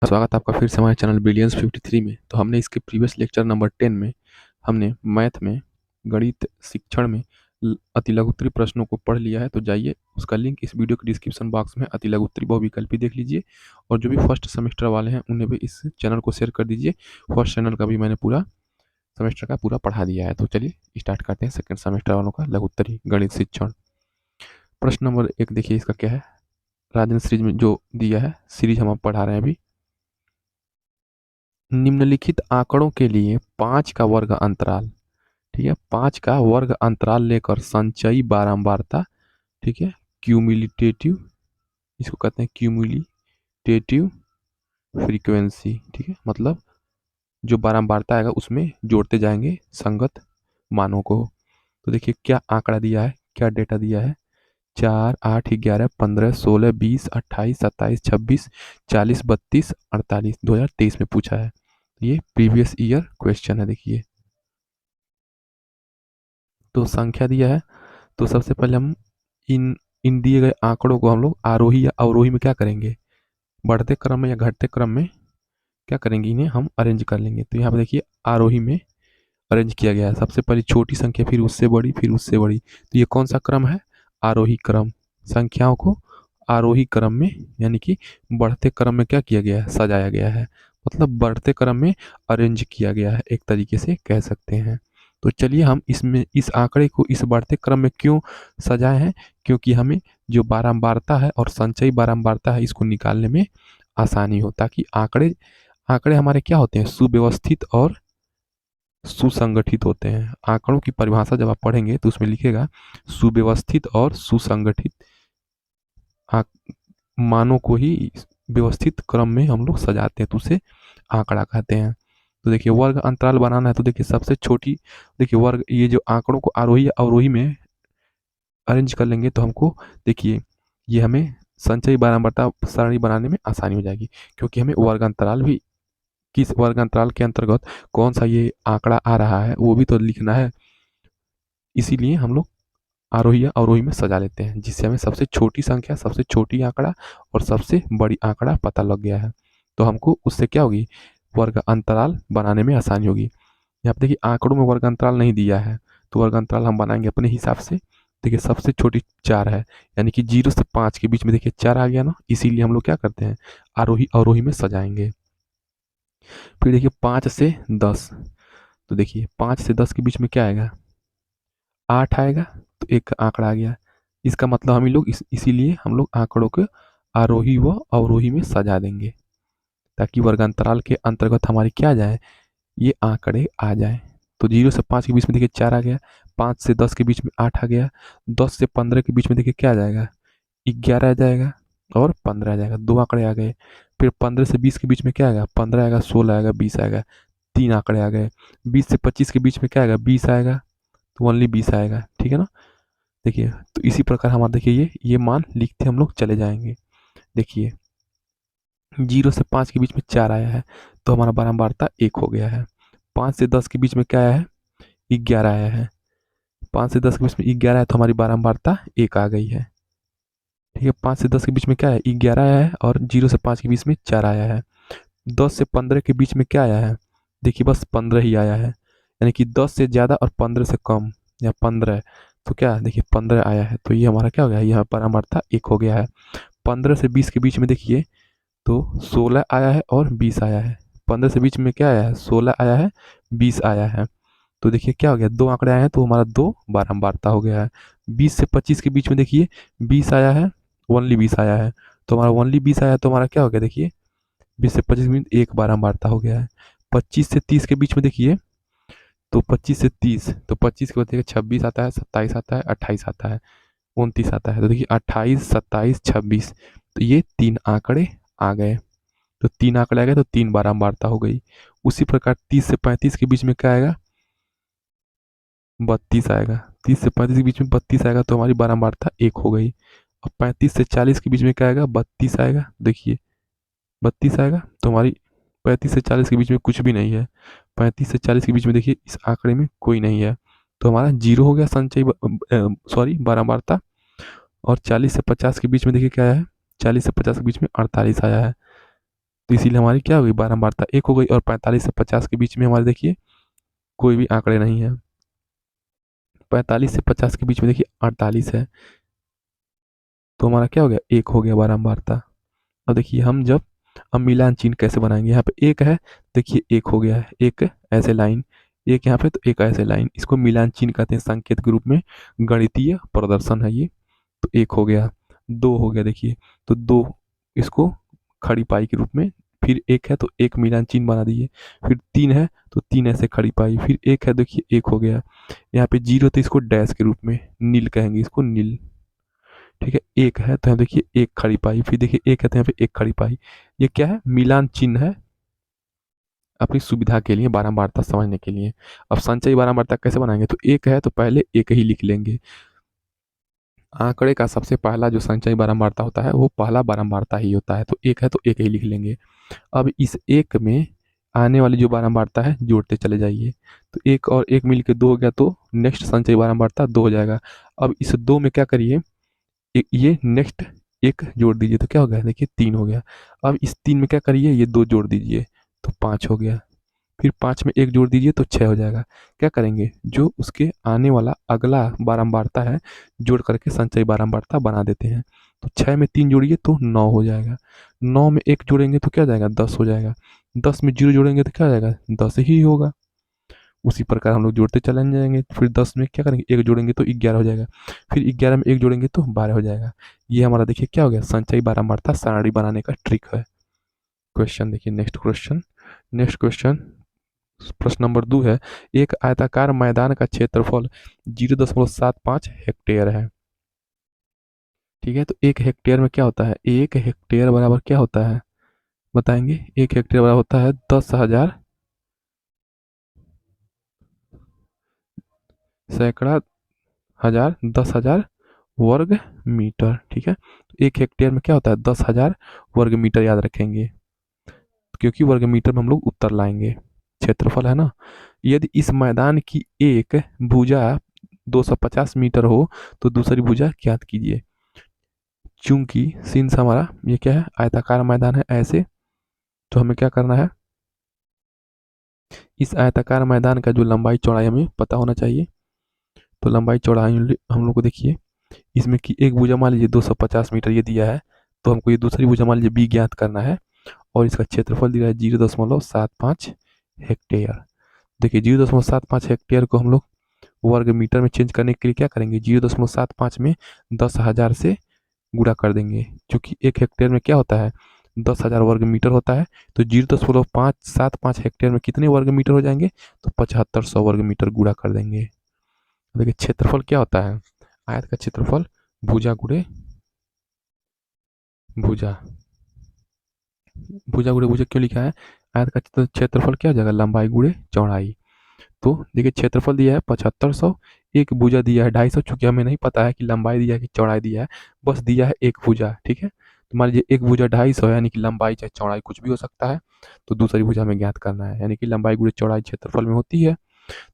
स्वागत है आपका फिर से हमारे चैनल बिलियंस 53 में। तो हमने इसके प्रीवियस लेक्चर नंबर 10 में हमने मैथ में गणित शिक्षण में अतिलघुत्तरी प्रश्नों को पढ़ लिया है। तो जाइए उसका लिंक इस वीडियो के डिस्क्रिप्शन बॉक्स में अतिलघुत्तरी बहुविकल्पी देख लीजिए, और जो भी फर्स्ट सेमेस्टर वाले हैं उन्हें भी इस चैनल को शेयर कर दीजिए। फर्स्ट चैनल का भी मैंने पूरा सेमेस्टर का पूरा पढ़ा दिया है। तो चलिए स्टार्ट करते हैं सेकेंड सेमेस्टर वालों का लघुत्तरी गणित शिक्षण। प्रश्न नंबर 1 देखिए, इसका क्या है। राजेंद्र सीरीज में जो दिया है, सीरीज हम पढ़ा रहे हैं अभी। निम्नलिखित आंकड़ों के लिए 5 का वर्ग अंतराल, ठीक है, 5 का वर्ग अंतराल लेकर संचयी बारंबारता, ठीक है, क्यूमुलेटिव, इसको कहते हैं क्यूमुलेटिव फ्रीक्वेंसी, ठीक है, मतलब जो बारंबारता आएगा उसमें जोड़ते जाएंगे संगत मानों को। तो देखिए क्या आंकड़ा दिया है, क्या डेटा दिया है। 4, 8, 11, 15, 16, 20, 28, 27, 26, 40, 32, 48 2023 में पूछा है। ये प्रीवियस ईयर क्वेश्चन है। देखिए तो संख्या दिया है, तो सबसे पहले हम इन इन दिए गए आंकड़ों को हम लोग आरोही या अवरोही में क्या करेंगे, बढ़ते क्रम में या घटते क्रम में क्या करेंगे, इन्हें हम अरेंज कर लेंगे। तो यहाँ पे देखिए आरोही में अरेंज किया गया है। सबसे पहले छोटी संख्या, फिर उससे बड़ी, फिर उससे बड़ी। तो ये कौन सा क्रम है, आरोही क्रम। संख्याओं को आरोही क्रम में यानी कि बढ़ते क्रम में क्या किया गया है, सजाया गया है, मतलब बढ़ते क्रम में अरेंज किया गया है, एक तरीके से कह सकते हैं। तो चलिए हम इसमें इस आंकड़े को इस बढ़ते क्रम में क्यों सजाए हैं, क्योंकि हमें जो बारंबारता है और संचयी बारंबारता है इसको निकालने में आसानी हो, ताकि आंकड़े आंकड़े हमारे क्या होते हैं, सुव्यवस्थित और सुसंगठित होते हैं। आंकड़ों की परिभाषा जब आप पढ़ेंगे तो उसमें लिखेगा सुव्यवस्थित और सुसंगठित मानों को ही व्यवस्थित क्रम में हम लोग सजाते हैं, तो उसे आंकड़ा कहते हैं। तो देखिए वर्ग अंतराल बनाना है, तो देखिए सबसे छोटी, देखिए वर्ग, ये जो आंकड़ों को आरोही अवरोही में अरेंज कर लेंगे तो हमको देखिए ये हमें संचयी बारंबारता सारणी बनाने में आसानी हो जाएगी, क्योंकि हमें वर्ग अंतराल भी, किस वर्ग अंतराल के अंतर्गत कौन सा ये आंकड़ा आ रहा है वो भी तो लिखना है। इसीलिए हम लोग आरोही या अवरोही में सजा लेते हैं, जिससे हमें सबसे छोटी संख्या, सबसे छोटी आंकड़ा और सबसे बड़ी आंकड़ा पता लग गया है। तो हमको उससे क्या होगी, वर्ग अंतराल बनाने में आसानी होगी। यहाँ पे देखिए आंकड़ों में वर्ग अंतराल नहीं दिया है, तो वर्ग अंतराल हम बनाएंगे अपने हिसाब से। देखिए सबसे छोटी 4 है, यानी कि 0 से 5 के बीच में देखिए 4 आ गया ना, इसीलिए हम लोग क्या करते हैं, आरोही अवरोही में सजाएंगे। फिर देखिए 5 से 10, तो देखिए 5 से 10 के बीच में क्या आएगा, 8 आएगा, तो एक आंकड़ा आ गया। इसका मतलब हम लोग इसीलिए हम लोग आंकड़ों को आरोही व अवरोही में सजा देंगे, ताकि वर्गांतराल के अंतर्गत हमारे क्या आ जाए, ये आंकड़े आ जाए। तो 0 से 5 के बीच में देखिए 4 आ गया, 5 से 10 के बीच में 8 आ गया, 10 से 15 के बीच में देखिए क्या आ जाएगा, 11 आ जाएगा और 15 आ जाएगा, 2 आंकड़े आ गए। फिर 15 से 20 के बीच में क्या आएगा, 15 आएगा, 16 आएगा, 20 आएगा, 3 आंकड़े आ गए। 20 से 25 के बीच में क्या आएगा, 20 आएगा, तो ओनली 20 आएगा, ठीक है ना। देखिए तो इसी प्रकार हमारा देखिए ये मान लिखते हम लोग चले जाएंगे। देखिए 0 से 5 के बीच में 4 आया है, तो हमारा बारंबारता 1 हो गया है। 5 से 10 के बीच में क्या आया है, 11 आया है। 5 से 10 के बीच में 11 है, तो हमारी बारंबारता 1 आ गई है, ठीक है। 5 से 10 के बीच में क्या है, 11 आया है, और 0 से 5 के बीच में 4 आया है। 10 से 15 के बीच में क्या आया है, देखिए बस 15 ही आया है, यानी कि 10 से ज़्यादा और 15 से कम, या 15, तो क्या देखिए 15 आया है, तो ये हमारा क्या हो गया, यह बारंबारता 1 हो गया है। 15 से 20 के बीच में देखिए तो 16 आया है और 20 आया है। 15 से बीच में क्या आया है, 16 आया है, 20 आया है, तो देखिए क्या हो गया, 2 आंकड़े आए हैं, तो हमारा 2 बारंबारता हो गया है। 20 से 25 के बीच में देखिए 20 आया है, ओनली 20 आया है, तो हमारा ओनली 20 आया है, तो हमारा क्या हो गया, देखिए 20 से 25 में 1 बारंबारता हो गया है। 25 से 30 के बीच में देखिए तो 25 से 30, तो 25 के बाद देखिए 26 आता है, 27 आता है, 28 आता है, 29 आता है, तो देखिए 28, 27, 26, तो ये 3 आंकड़े आ गए। तो 3 आंकड़े आ गए, तो 3 बारंबारता हो गई। उसी प्रकार 30 से 35 के बीच में क्या आएगा, 32 आएगा। 30 से 35 के बीच में 32 आएगा, तो हमारी बारंबारता 1 हो गई। और 35 से 40 के बीच में क्या आएगा, 32 आएगा। देखिए 32 आएगा, तो हमारी 35 से 40 के बीच में कुछ भी नहीं है। 35 से 40 के बीच में देखिए इस आंकड़े में कोई नहीं है, तो हमारा 0 हो गया संचयी सॉरी बारंबारता। और 40 से 50 के बीच में देखिए क्या है, 40 से 50 के बीच में 48 आया है। तो इसीलिए हमारी क्या हो गई, बारंबारता 1 हो गई। और 45 से 50 के बीच में हमारे देखिए कोई भी आंकड़े नहीं है। 45 से 50 के बीच में देखिए 48 है, तो हमारा क्या हो गया, 1 हो गया बारंबारता। अब देखिए हम जब अब मिलान चिन्ह कैसे बनाएंगे, यहाँ पे एक है, देखिए एक हो गया है, एक ऐसे लाइन, एक यहाँ पे तो एक ऐसे लाइन, इसको मिलान चिन्ह कहते हैं संकेत के रूप में, गणितीय प्रदर्शन है ये। तो एक हो गया, दो हो गया देखिए, तो दो इसको खड़ी पाई के रूप में, फिर एक है तो एक मिलान चिन्ह बना दिए, फिर तीन है तो तीन ऐसे खड़ी पाई, फिर एक है देखिए एक हो गया, यहाँ पे जीरो तो इसको डैश के रूप में नील कहेंगे, इसको नील। ठीक है, एक है तो यहाँ देखिए एक खड़ी पाई, फिर देखिए एक है तो यहाँ पे एक खड़ी पाई। ये क्या है, मिलान चिन्ह है, अपनी सुविधा के लिए, बारंबारता समझने के लिए। अब संचयी बारंबारता कैसे बनाएंगे, तो एक है तो पहले एक ही लिख लेंगे। आंकड़े का सबसे पहला जो संचयी बारंबारता होता है वो पहला बारंबारता ही होता है, तो एक है तो एक ही लिख लेंगे। अब इस एक में आने वाली जो बारंबारता है जोड़ते चले जाइए, तो एक और एक मिल के दो हो गया, तो नेक्स्ट संचयी बारंबारता दो हो जाएगा। अब इस दो में क्या करिए, ये नेक्स्ट एक जोड़ दीजिए, तो क्या हो गया, देखिए तीन हो गया। अब इस तीन में क्या करिए, ये दो जोड़ दीजिए, तो पाँच हो गया। फिर पाँच में एक जोड़ दीजिए तो छः हो जाएगा। क्या करेंगे, जो उसके आने वाला अगला बारंबारता है जोड़ करके संचयी बारंबारता बना देते हैं। तो छः में तीन जोड़िए तो नौ हो जाएगा, नौ में एक जोड़ेंगे तो क्या हो जाएगा, 10 हो जाएगा, 10 में जीरो जोड़ेंगे तो क्या हो जाएगा, 10 ही होगा। उसी प्रकार हम लोग जोड़ते चले जाएंगे, फिर 10 में क्या करेंगे, एक जोड़ेंगे तो 11 हो जाएगा, फिर 11 में एक जोड़ेंगे तो 12 हो जाएगा। ये हमारा देखिए क्या हो गया, संचयी बारंबारता सारणी बनाने का ट्रिक है। क्वेश्चन देखिए, नेक्स्ट क्वेश्चन, नेक्स्ट क्वेश्चन, प्रश्न नंबर 2 है, एक आयताकार मैदान का क्षेत्रफल 0.75 हेक्टेयर है। ठीक है, तो एक हेक्टेयर में क्या होता है, एक हेक्टेयर बराबर क्या होता है, बताएंगे। एक हेक्टेयर बराबर होता है 10,000 सैकड़ा हजार 10,000 वर्ग मीटर। ठीक है, तो एक हेक्टेयर में क्या होता है, 10,000 वर्ग मीटर, याद रखेंगे, क्योंकि वर्ग मीटर में हम लोग उत्तर लाएंगे, क्षेत्रफल है ना। यदि इस मैदान की एक भुजा 250 मीटर हो तो दूसरी भुजा ज्ञात कीजिए। चूंकि सिंस हमारा ये क्या है, आयताकार मैदान है ऐसे, तो हमें क्या करना है, इस आयताकार मैदान का जो लंबाई चौड़ाई हमें पता होना चाहिए। तो लंबाई चौड़ाई हम लोग को देखिए, इसमें की एक भुजा मान लीजिए 250 मीटर ये दिया है, तो हमको ये दूसरी भुजा मान लीजिए बी ज्ञात करना है, और इसका क्षेत्रफल दिया है 0.75 हेक्टेयर। देखिए 0.75 हेक्टेयर को हम लोग वर्ग मीटर में चेंज करने के लिए क्या करेंगे, 0.75 में 10,000 से गुणा कर देंगे, क्योंकि एक हेक्टेयर में क्या होता है, 10,000 वर्ग मीटर होता है। तो 0.575 हेक्टेयर में कितने वर्ग मीटर हो जाएंगे, तो 7500 वर्ग मीटर गुणा कर देंगे। देखिए क्षेत्रफल क्या होता है, आयत का क्षेत्रफल भुजा गुणे भुजा, भुजा गुणे भुजा क्यों लिखा है, आयत का क्षेत्रफल क्या हो जाएगा, लंबाई गुणे चौड़ाई। तो देखिए क्षेत्रफल दिया है 7500, एक भुजा दिया है 250, चूंकि हमें नहीं पता है कि लंबाई दिया है कि चौड़ाई दिया है, बस दिया है एक भुजा। ठीक है, तो मान लीजिए एक भुजा 250 यानी कि लंबाई चाहे चौड़ाई कुछ भी हो सकता है, तो दूसरी भुजा हमें ज्ञात करना है, यानी कि लंबाई गुणे चौड़ाई क्षेत्रफल में होती है।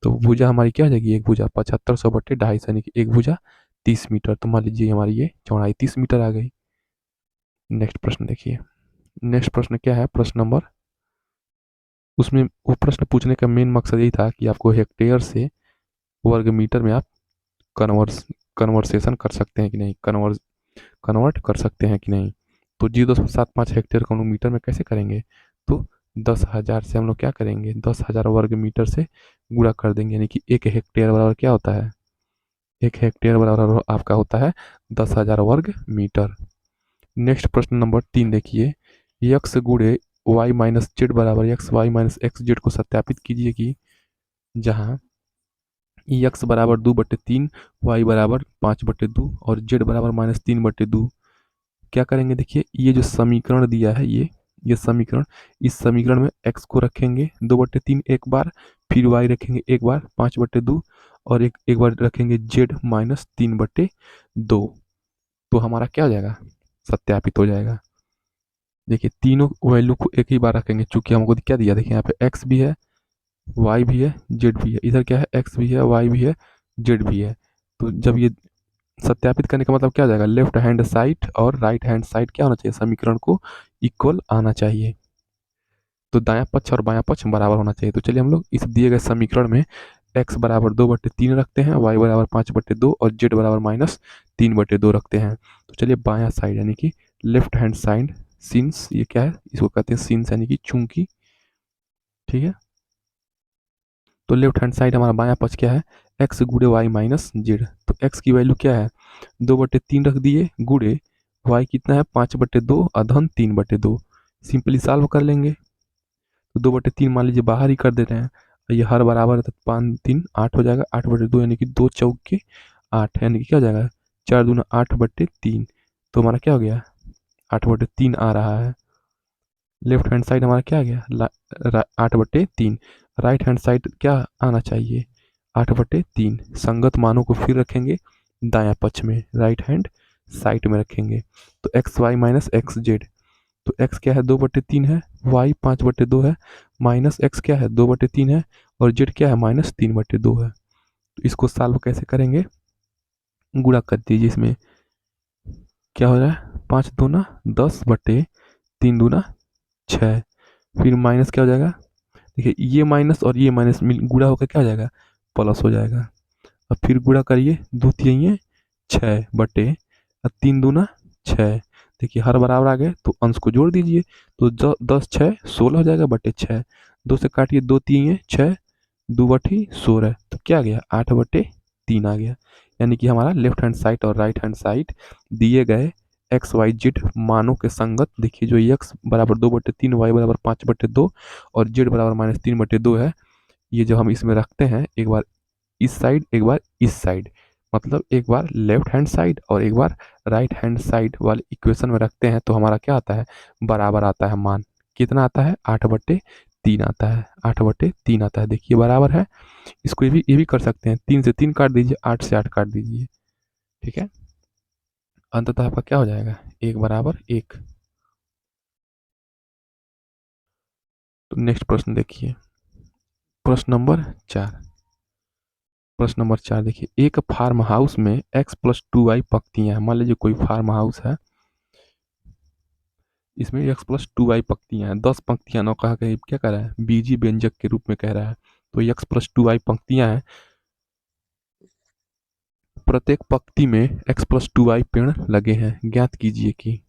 तो भुजा हमारी क्या हो जाएगी, एक भुजा 7500 बटे 250, यानी कि एक भुजा 30 मीटर, तो मान लीजिए हमारी ये चौड़ाई 30 मीटर आ गई। नेक्स्ट प्रश्न देखिए, नेक्स्ट प्रश्न क्या है, प्रश्न नंबर, उसमें वो प्रश्न पूछने का मेन मकसद यही था कि आपको हेक्टेयर से वर्ग मीटर में आप कन्वर्स कन्वर्सेशन कर सकते हैं कि नहीं, कन्वर्ट कर सकते हैं कि नहीं। तो 0.75 हेक्टेयर को हम लोग मीटर में कैसे करेंगे, तो 10,000 से हम लोग क्या करेंगे, 10,000 वर्ग मीटर से गुणा कर देंगे, यानी कि एक हेक्टेयर बराबर क्या होता है, एक हेक्टेयर बराबर आपका होता है 10,000 वर्ग मीटर। नेक्स्ट प्रश्न नंबर 3 देखिए, यक्स गुणे वाई माइनस जेड बराबर X Y minus X Z को सत्यापित कीजिए कि जहाँ यक्स बराबर 2/3, वाई बराबर 5/2 और जेड बराबर -3/2। क्या करेंगे, देखिए ये जो समीकरण दिया है, ये समीकरण, इस समीकरण में x को रखेंगे 2/3 एक बार, फिर y रखेंगे एक बार 5/2, और एक बार रखेंगे z -3/2। तो हमारा क्या हो जाएगा, सत्यापित हो जाएगा। देखिए तीनों वैल्यू को एक ही बार रखेंगे, चूंकि हमको क्या दिया, देखिए यहाँ पे x भी है, y भी है, z भी है, इधर क्या है, x भी है, y भी है, z भी है। तो जब ये सत्यापित करने का मतलब क्या हो जाएगा, लेफ्ट हैंड साइड और राइट हैंड साइड क्या होना चाहिए, समीकरण को इक्वल आना चाहिए। तो दायां पक्ष और बायां पक्ष बराबर होना चाहिए। तो चलिए हम लोग इस दिए गए समीकरण में x बराबर 2/3 रखते हैं, y बराबर 5/2 और z बराबर -3/2 रखते हैं। तो चलिए बायां साइड यानी कि लेफ्ट हैंड साइड, सिंस ये क्या है, इसको कहते हैं सिंस यानी कि चूंकि, ठीक है। तो लेफ्ट हैंड साइड हमारा बायां पक्ष क्या है, x गुड़े y माइनस जेड। तो x की वैल्यू क्या है, 2/3 रख दिए, गुड़े y कितना है 5/2 अधन 3/2। सिंपली सॉल्व कर लेंगे। तो 2/3 मान लीजिए बाहर ही कर देते हैं, ये हर बराबर है तो 5 3 8 हो जाएगा, 8/2 यानी कि 2 चौके 8 यानी कि क्या हो जाएगा 4 दूना 8/3। तो हमारा क्या हो गया 8/3 आ रहा है। लेफ्ट हैंड साइड हमारा क्या आ गया 8/3। राइट हैंड साइड क्या आना चाहिए 8/3। संगत मानों को फिर रखेंगे दायां पक्ष में, राइट हैंड साइड में रखेंगे। तो X Y minus X Z, तो x क्या है 2/3 है, y 5/2 है, माइनस x क्या है 2/3 है और z क्या है -3/2 है। तो इसको सॉल्व कैसे करेंगे, गुणा कर दीजिए, इसमें क्या हो रहा है 5 दूना 10/3 दूना 6, फिर माइनस क्या हो जाएगा, देखिए ये माइनस और ये माइनस मिल गुणा होकर क्या हो जाएगा प्लस हो जाएगा। अब फिर गुणा करिए, 2×3 = 6 और 3 दूना 6। देखिए हर बराबर आ गए तो अंश को जोड़ दीजिए। तो 10 6 16 हो जाएगा बटे 6, 2 से काटिए, 2×3 = 6, 2×16। तो क्या आ गया 8/3 आ गया। यानी कि हमारा लेफ्ट हैंड साइड और राइट हैंड साइड दिए गए एक्स वाई जेड मानों के संगत, देखिए जो एक्स बराबर 2/3, वाई बराबर 5/2 और जेड बराबर -3/2 है, ये जो हम इसमें रखते हैं, एक बार इस साइड एक बार इस साइड, मतलब एक बार लेफ्ट हैंड साइड और एक बार राइट हैंड साइड वाले इक्वेशन में रखते हैं, तो हमारा क्या आता है बराबर आता है मान। कितना आता है 8/3 आता है, 8/3 आता है। देखिए बराबर है। इसको ये भी कर सकते हैं, 3 से 3 काट दीजिए, 8 से 8 काट दीजिए, ठीक है। अंततः आपका क्या हो जाएगा 1 = 1। तो नेक्स्ट प्रश्न देखिए, प्रश्न नंबर 4। प्रश्न नंबर 4 देखिए, एक फार्म हाउस में x+2y पंक्तियां हैं। मान लीजिए कोई फार्म हाउस है, इसमें x+2y पंक्तियां हैं, 10 पंक्तियां ना कहा के क्या कह रहा है बीजी व्यंजक के रूप में कह रहा है। तो x+2y पंक्तियां हैं, प्रत्येक पंक्ति में x+2y पेड़ लगे हैं, ज्ञात कीजिए कि।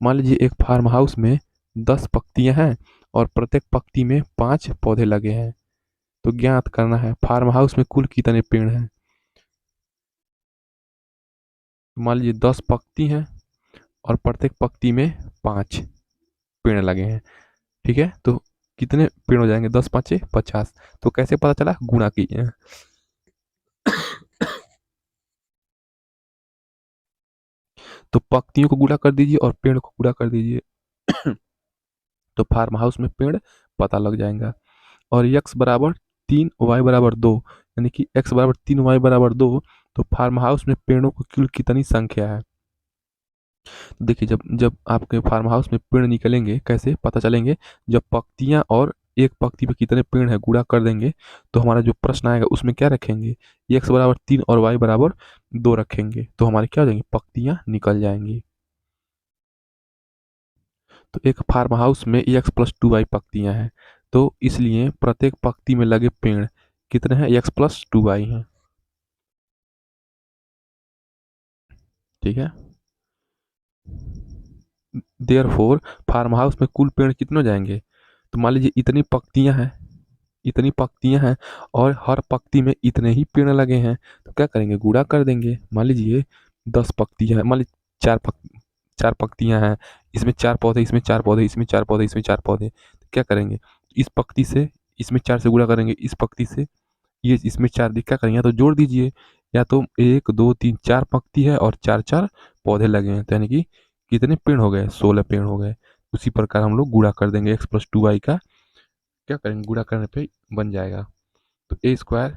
मान लीजिए एक फार्म हाउस में 10 पंक्तियां हैं और प्रत्येक पंक्ति में 5 पौधे लगे हैं। तो ज्ञात करना है फार्म हाउस में कुल कितने पेड़ हैं। मान लीजिए 10 पंक्ति हैं और प्रत्येक पंक्ति में 5 पेड़ लगे हैं, ठीक है। तो कितने पेड़ हो जाएंगे 10×5 = 50। तो कैसे पता चला, गुणा कीजिए। तो पंक्तियों को गुणा कर दीजिए और पेड़ को गुणा कर दीजिए तो फार्म हाउस में पेड़ पता लग जाएगा। और x बराबर 3 y = 2, यानी कि x बराबर 3 y = 2। तो फार्म हाउस में पेड़ों की कुल कितनी संख्या है। तो देखिए जब जब आपके फार्म हाउस में पेड़ निकलेंगे कैसे पता चलेंगे, जब पंक्तियां और एक पंक्ति पे कितने पेड़ हैं गुणा कर देंगे, तो हमारा जो प्रश्न आएगा उसमें क्या रखेंगे, x बराबर 3 और y बराबर 2 रखेंगे, तो हमारे क्या हो जाएंगे पंक्तियां निकल जाएंगी। तो एक फार्म हाउस में x+2y पंक्तियां हैं, तो इसलिए प्रत्येक पंक्ति में लगे पेड़ कितने हैं x+2y हैं, ठीक है। देयरफॉर फार्म हाउस में कुल पेड़ कितने हो जाएंगे। तो मान लीजिए इतनी पंक्तियां हैं और हर पंक्ति में इतने ही पेड़ लगे हैं, तो क्या करेंगे गुणा कर देंगे। मान लीजिए 10 पंक्तियां हैं, मान लीजिए 4 पंक्तियां हैं, इसमें 4 पौधे, इसमें 4 पौधे, इसमें 4 पौधे, इसमें 4 पौधे, तो क्या करेंगे इस पंक्ति से इसमें 4 से गुणा करेंगे, इस पंक्ति से ये इसमें 4 क्या करेंगे, या तो जोड़ दीजिए, या तो 1 2 3 4 पंक्ति है और 4 4 पौधे लगे हैं, तो यानी कि कितने पेड़ हो गए 16 पेड़ हो गए। उसी प्रकार हम लोग गुणा कर देंगे x+2y का, क्या करेंगे गुणा करने पे बन जाएगा। तो a²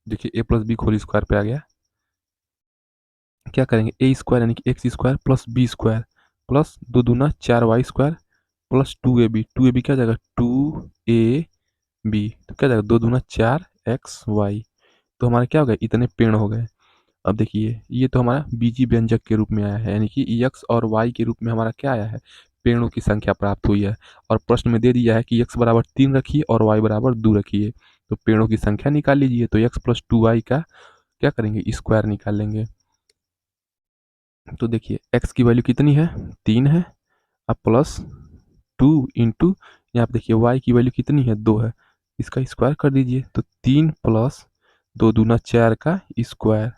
देखिए a+b² पे आ गया, क्या करेंगे a² यानी कि x² प्लस b² प्लस 2 दूना 4y² प्लस 2ab क्या जाएगा 2ab, तो क्या जाएगा 2 दूना 4xy। तो हमारे क्या हो गए इतने पेड़ हो गए। अब देखिए ये तो हमारा बीजी व्यंजक के रूप में आया है, यानी कि x और y के रूप में हमारा क्या आया है पेड़ों की संख्या प्राप्त हुई है। और प्रश्न में दे दिया है कि x बराबर 3 रखिए और y बराबर 2 रखिए, तो पेड़ों की संख्या निकाल लीजिए। तो x प्लस 2y का क्या करेंगे, स्क्वायर निकाल लेंगे। तो देखिए x की वैल्यू कितनी है, 3 है, अब प्लस 2 इंटू यहाँ पे देखिए y की वैल्यू कितनी है, 2 है, इसका स्क्वायर कर दीजिए। तो 3 प्लस 2 दूना 4 का स्क्वायर।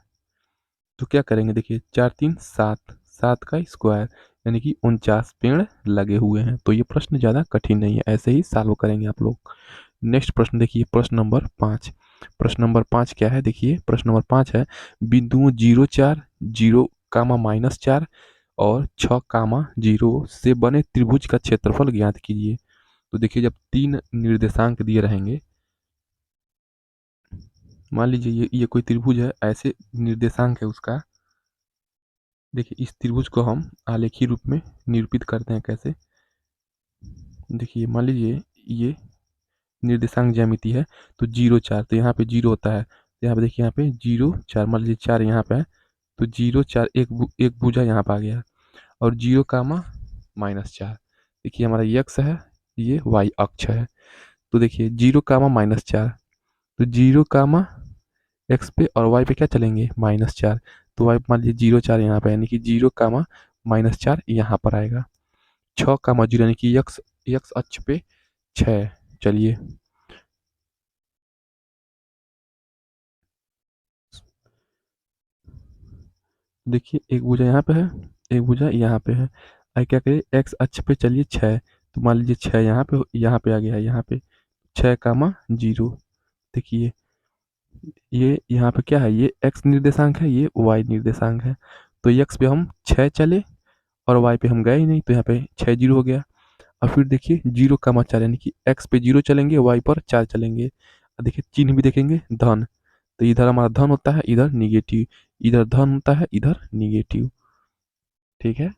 तो क्या करेंगे, देखिए 4 3 7, 7 का स्क्वायर, यानी कि 49 पेड़ लगे हुए हैं। तो ये प्रश्न ज़्यादा कठिन नहीं है, ऐसे ही सॉल्व करेंगे आप लोग। नेक्स्ट प्रश्न देखिए, प्रश्न नंबर 5। प्रश्न नंबर 5 क्या है, देखिए प्रश्न नंबर 5 है बिंदुओं 0 4 0 कामा -4 और 6 कामा 0 से बने त्रिभुज का क्षेत्रफल ज्ञात कीजिए। तो देखिए जब 3 निर्देशांक दिए रहेंगे, मान लीजिए ये कोई त्रिभुज है, ऐसे निर्देशांक है उसका। देखिए इस त्रिभुज को हम आलेखीय रूप में निरूपित करते हैं कैसे। देखिए मान लीजिए ये निर्देशांक ज्यामिति है, तो 0 4, तो यहाँ पे 0 होता है, तो यहाँ पे देखिए यहाँ पे 0 4, मान लीजिए 4 यहाँ पे है, तो 0 4 एक भुजा यहाँ पे आ गया, और 0 कामा -4। देखिए हमारा ये x है, ये y अक्ष है। तो देखिए 0 कामा -4, तो 0 कामा x पे और y पे क्या चलेंगे, -4। तो y मान लीजिए 0 4 यहाँ पे, यानी कि 0 कामा -4 यहाँ पर आएगा। 6 कामा 0, यानी कि x अक्ष पे 6। चलिए देखिए एक भुजा यहाँ पे है, एक भुजा यहाँ पे है। आई क्या करिए, x अक्ष पे चलिए 6, तो मान लीजिए 6 यहाँ पे आ गया है, यहाँ पे 6 कामा 0। देखिए ये यहाँ पे क्या है, ये x निर्देशांक है, ये y निर्देशांक है। तो x पे हम 6 चले और y पे हम गए ही नहीं, तो यहाँ पे 6 0 हो गया। और फिर देखिए 0 कामा 4, यानी कि x पे 0 चलेंगे, y पर 4 चलेंगे। देखिए चिन्ह भी देखेंगे धन, तो इधर हमारा धन होता है, इधर निगेटिव, इधर धन होता है, इधर निगेटिव। ठीक है,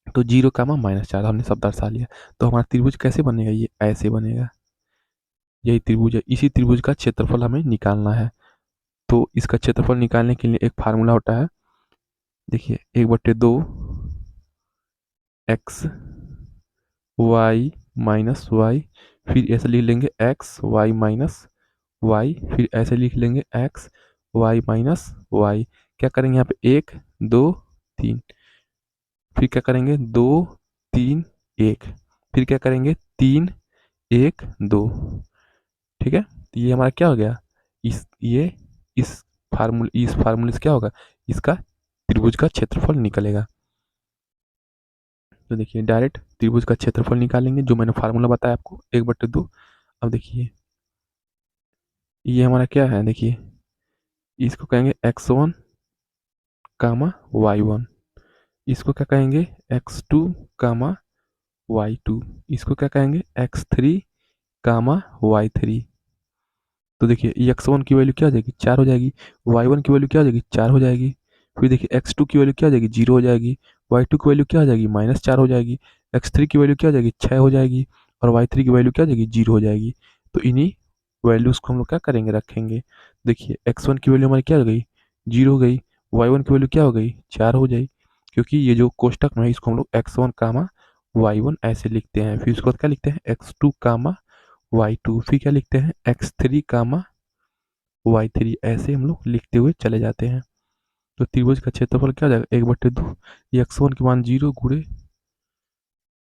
तो 0 कामा -4 हमने सब दर्शा लिया। तो हमारा त्रिभुज कैसे बनेगा, ये ऐसे बनेगा। यही त्रिभुज है, इसी त्रिभुज का क्षेत्रफल हमें निकालना है। तो इसका क्षेत्रफल निकालने के लिए एक फार्मूला होता है, देखिए 1/2 x y माइनस वाई, फिर ऐसे लिख लेंगे x y माइनस वाई, फिर ऐसे लिख लेंगे x y माइनस वाई। क्या करेंगे यहाँ पे 1 2 3, फिर क्या करेंगे 2 3 1, फिर क्या करेंगे 3 1 2। ठीक है, तो ये हमारा क्या हो गया, ये इस फार्मूले से क्या होगा, इसका त्रिभुज का क्षेत्रफल निकलेगा। तो देखिए डायरेक्ट त्रिभुज का क्षेत्रफल निकालेंगे, जो मैंने फार्मूला बताया आपको 1/2। अब देखिए ये हमारा क्या है, देखिए इसको कहेंगे x1 कामा y1, इसको क्या कहेंगे x2 कामा y2, इसको क्या कहेंगे x3 कामा y3। तो देखिए x1 की वैल्यू क्या हो जाएगी, 4 हो जाएगी, y1 की वैल्यू क्या हो जाएगी, 4 हो जाएगी, फिर देखिए x2 की वैल्यू क्या हो जाएगी, 0 हो जाएगी, y2 की वैल्यू क्या हो जाएगी, -4 हो जाएगी, x3 की वैल्यू क्या हो जाएगी, 6 हो जाएगी, और y3 की वैल्यू क्या हो जाएगी, 0 हो जाएगी। तो इन्हीं वैल्यूज़ को हम लोग क्या करेंगे, रखेंगे। देखिए x1 की वैल्यू हमारी क्या हो गई, 0 हो गई, y1 की वैल्यू क्या हो गई, 4 हो जाएगी, क्योंकि ये जो कोष्टक में है इसको हम लोग x1 कामा y1 ऐसे लिखते हैं। फिर उसके बाद क्या लिखते हैं, x2 कामा y2, फिर क्या लिखते हैं x3 कामा y3, ऐसे हम लोग लिखते हुए चले जाते हैं। तो त्रिभुज का क्षेत्रफल क्या हो जाएगा, 1/2, ये x1 के मान 0 गुणे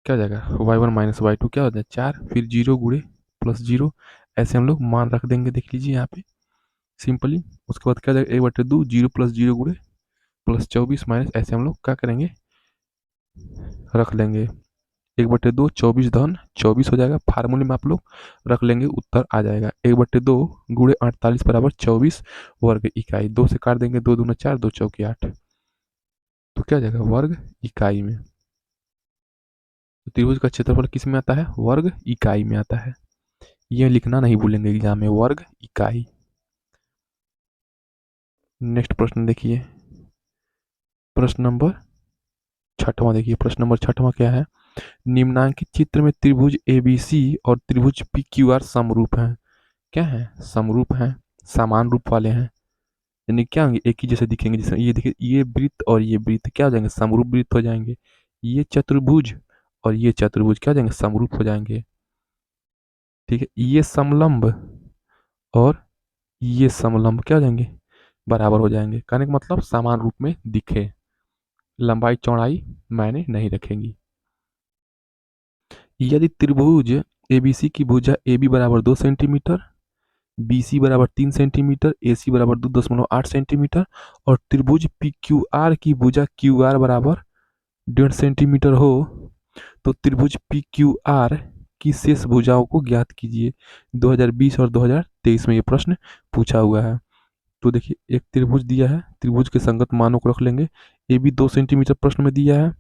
क्या हो जाएगा, y1 माइनस y2 क्या हो जाएगा 4, फिर 0 गुणे प्लस 0, ऐसे हम लोग मान रख देंगे, देख लीजिए यहाँ पे सिंपली। उसके बाद क्या हो जाएगा, 1/2 0 प्लस 0 गुणे प्लस 24 माइनस, ऐसे हम लोग क्या करेंगे, रख लेंगे। 1/2 24 धन 24 हो जाएगा, फार्मूले में आप लोग रख लेंगे, उत्तर आ जाएगा। 1/2 गुणे 48 बराबर 24 वर्ग इकाई, 2 से काट देंगे, 2 दूना 4, 2 चौके 8, तो क्या हो जाएगा वर्ग इकाई में। तो त्रिभुज का क्षेत्रफल किस में आता है, वर्ग इकाई में आता है। ये लिखना नहीं भूलेंगे एग्जाम में, वर्ग इकाई। नेक्स्ट प्रश्न देखिए, प्रश्न नंबर 6वां देखिए, प्रश्न नंबर 6वां क्या है, निम्नांकित चित्र में त्रिभुज ABC और त्रिभुज PQR समरूप हैं। क्या है, समरूप हैं, समान रूप वाले हैं, यानी क्या होंगे, एक ही जैसे दिखेंगे। जैसे ये देखिए, ये वृत्त और ये वृत्त क्या हो जाएंगे, समरूप वृत्त हो जाएंगे। ये चतुर्भुज और ये चतुर्भुज क्या हो जाएंगे, समरूप हो जाएंगे। ठीक है, ये समलंब और ये समलंब क्या हो जाएंगे, बराबर हो जाएंगे। कहने का मतलब समान रूप में दिखे, लंबाई चौड़ाई मायने नहीं रखेंगी। यदि त्रिभुज एबीसी की भुजा ए बी बराबर 2 सेंटीमीटर, बी सी बराबर 3 सेंटीमीटर, ए सी बराबर 2.8 सेंटीमीटर और त्रिभुज पी क्यू आर की भुजा क्यू आर बराबर 1.5 सेंटीमीटर हो, तो त्रिभुज पी क्यू आर की शेष भुजाओं को ज्ञात कीजिए। 2020 और 2023 में ये प्रश्न पूछा हुआ है। तो देखिए, एक त्रिभुज दिया है, त्रिभुज के संगत मानों को रख लेंगे। ए बी 2 सेंटीमीटर प्रश्न में दिया है,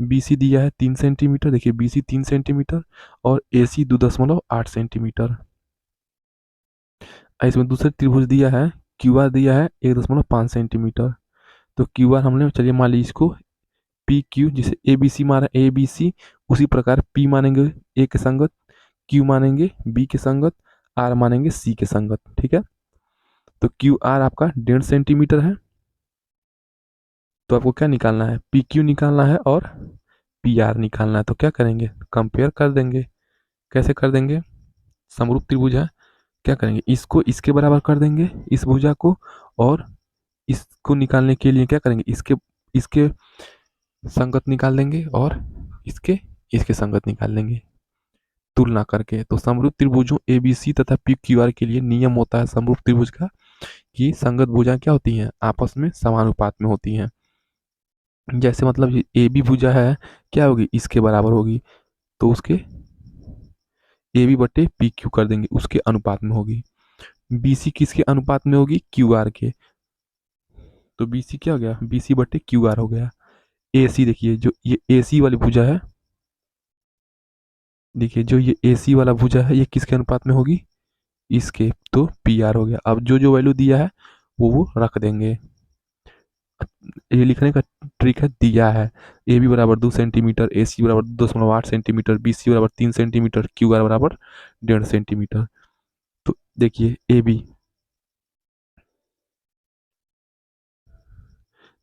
बी सी दिया है 3 सेंटीमीटर, देखिए बी सी 3 सेंटीमीटर और ए सी 2.8 सेंटीमीटर। इसमें दूसरे त्रिभुज दिया है, क्यू आर दिया है 1.5 सेंटीमीटर। तो क्यू आर हमने, चलिए मान लीजिए इसको पी क्यू, जिसे ए बी सी माना, ए बी सी, उसी प्रकार पी मानेंगे ए के संगत, क्यू मानेंगे बी के संगत, आर मानेंगे सी के संगत। ठीक है, तो क्यू आर आपका 1.5 सेंटीमीटर है। तो आपको क्या निकालना है, पी क्यू निकालना है और पी आर निकालना है। तो क्या करेंगे, कंपेयर कर देंगे। कैसे कर देंगे, समरूप त्रिभुज है, क्या करेंगे, इसको इसके बराबर कर देंगे, इस भुजा को, और इसको निकालने के लिए क्या करेंगे, इसके इसके संगत निकाल देंगे और इसके इसके संगत निकाल लेंगे तुलना करके। तो समरूप त्रिभुजों एबीसी तथा पी क्यू आर के लिए नियम होता है समरूप त्रिभुज का कि संगत भुजा क्या होती हैं, आपस में समानुपात में होती हैं। जैसे मतलब ये ए बी भुजा है, क्या होगी, इसके बराबर होगी, तो उसके ए बी बटे पी क्यू कर देंगे, उसके अनुपात में होगी। बी सी किसके अनुपात में होगी, क्यू आर के, तो बी सी क्या हो गया, बी सी बटे क्यू आर हो गया। ए सी देखिए, जो ये ए सी वाली भुजा है, देखिए जो ये ए सी वाला भुजा है, ये किसके अनुपात में होगी, इसके, तो पी आर हो गया। अब जो जो वैल्यू दिया है वो रख देंगे। ये लिखने का ट्रिक है, दिया है ए बी बराबर 2 सेंटीमीटर, ए सी बराबर 2.8 सेंटीमीटर, बी सी बराबर 3 सेंटीमीटर, क्यू आर बराबर 1.5 सेंटीमीटर। तो देखिए ए बी,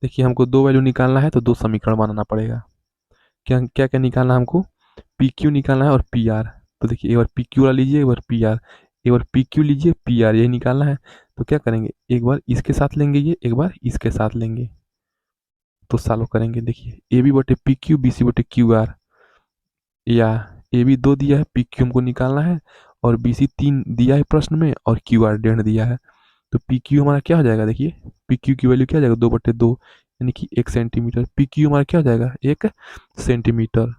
देखिए हमको दो वैल्यू निकालना है तो दो समीकरण बनाना पड़ेगा। क्या क्या क्या निकालना है हमको, पी क्यू निकालना है और पी आर। तो देखिए एक बार पी क्यू वाला लीजिए, एक बार पी आर, एक बार पी क्यू लीजिए, पी आर, यही निकालना है। तो क्या करेंगे, एक बार इसके साथ लेंगे ये, एक बार इसके साथ लेंगे, तो सॉल्व करेंगे। देखिए ए बी बटे पी क्यू, बी सी बटे क्यू आर, या ए बी 2 दिया है, पी क्यू हमको निकालना है, और बी सी 3 दिया है प्रश्न में, और क्यू आर 1.5 दिया है। तो पी क्यू हमारा क्या हो जाएगा, देखिए पी क्यू की वैल्यू क्या हो जाएगा, 2/2, यानी कि 1 सेंटीमीटर। पी क्यू हमारा क्या हो जाएगा, 1 सेंटीमीटर।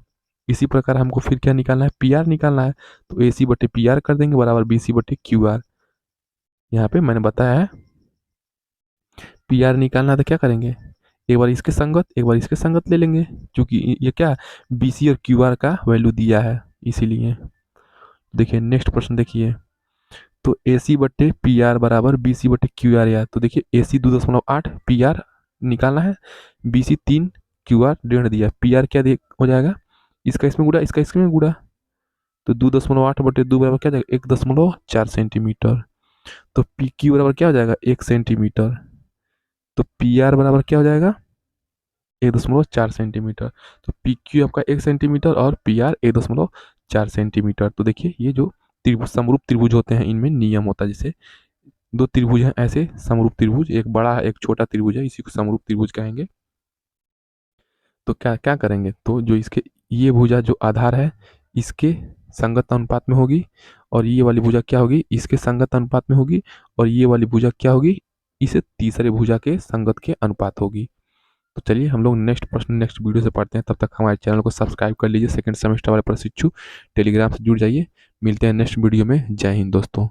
इसी प्रकार हमको फिर क्या निकालना है, पी आर निकालना है। तो ए सी बटे पी आर कर देंगे बराबर बी सी बटे क्यू आर। यहाँ पे मैंने बताया है, पी आर निकालना है तो क्या करेंगे, एक बार इसके संगत, एक बार इसके संगत ले लेंगे, क्योंकि ये क्या बी सी और क्यू आर का वैल्यू दिया है इसीलिए। देखिए नेक्स्ट प्रश्न देखिए, तो ए सी बट्टे पी आर बराबर बी सी बट्टे क्यू आर या, तो देखिए ए सी 2.8, पी आर निकालना है, बी सी 3, क्यू आर 1.5 दिया, पी आर क्या हो जाएगा, इसका इसमें गुड़ा, इसका इसमें गुड़ा, तो 2.8/2 बराबर क्या जाएगा, 1.4 सेंटीमीटर। तो पी क्यू बराबर क्या हो जाएगा, 1 सेंटीमीटर। तो पी आर बराबर क्या हो जाएगा, 1.4 सेंटीमीटर। तो पी क्यू आपका 1 सेंटीमीटर और पी आर 1.4 सेंटीमीटर। तो देखिए ये जो त्रिभुज, समरूप त्रिभुज होते हैं, इनमें नियम होता है। जैसे दो त्रिभुज हैं ऐसे समरूप त्रिभुज, एक बड़ा है एक छोटा त्रिभुज है, इसी को समरूप त्रिभुज कहेंगे। तो क्या क्या करेंगे, तो जो इसके ये भुजा जो आधार है, इसके संगत अनुपात में होगी, और ये वाली भुजा क्या होगी, इसके संगत अनुपात में होगी, और ये वाली भुजा क्या होगी, इस तीसरे भुजा के संगत के अनुपात होगी। तो चलिए हम लोग नेक्स्ट प्रश्न नेक्स्ट वीडियो से पढ़ते हैं। तब तक हमारे चैनल को सब्सक्राइब कर लीजिए। सेकंड सेमेस्टर वाले प्रशिक्षु टेलीग्राम से जुड़ जाइए। मिलते हैं नेक्स्ट वीडियो में। जय हिंद दोस्तों।